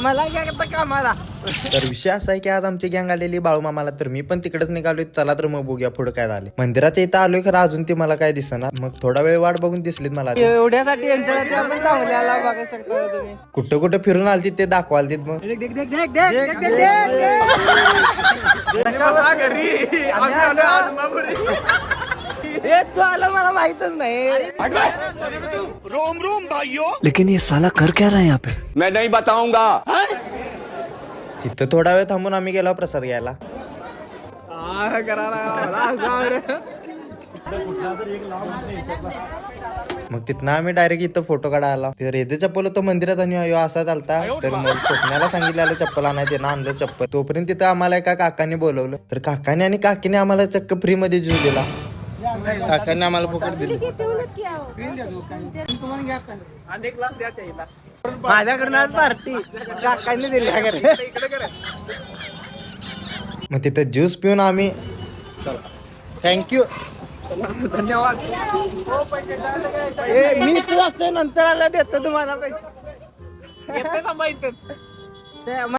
मला काय करता कामाला. तर विषय असा आहे की आज आमची गँग आलेली बाळूमामाला, तर मी पण तिकडेच निघालोय. चला तर मग बघूया पुढे काय झाले. मंदिराच्या इथं आलोय खरं अजून ते मला काय दिसणार. मग थोडा वेळ वाट बघून दिसलीत मला. एवढ्यासाठी यांच्यासाठी आपण चांगल्याला बघू शकता तुम्ही. कुठं कुठं फिरून आलती ते दाखवालतीत. मग तू आला मला माहितच नाही. रोम रोम भाइयों, लेकिन ये साला कर क्या रहा है यहाँ पे? मैं नहीं बताऊंगा. तिथं थोडा वेळ थांबून आम्ही गेलो प्रसाद घ्यायला. मग तिथनं आम्ही डायरेक्ट इथं फोटो काढायला. तर रेदे चप्पल होतं मंदिरात आणि अयो असा चालता. तर मग स्वप्नाला सांगितलेलं चप्पल आणायचं, त्यानं आणलं चप्पल. तोपर्यंत तिथं आम्हाला एका काकाने बोलवलं. तर काकाने आणि काकीने आम्हाला चक्क फ्री मध्ये ज्यूस दिला. काकांनी आम्हाला फुकट दिली. माझ्याकडून आज पार्टी काकांनी दिली. मग तिथं ज्यूस पिऊन आम्ही थँक्यू. धन्यवाद. मी तू असतो नंतर आला देतो तुम्हाला पैसे.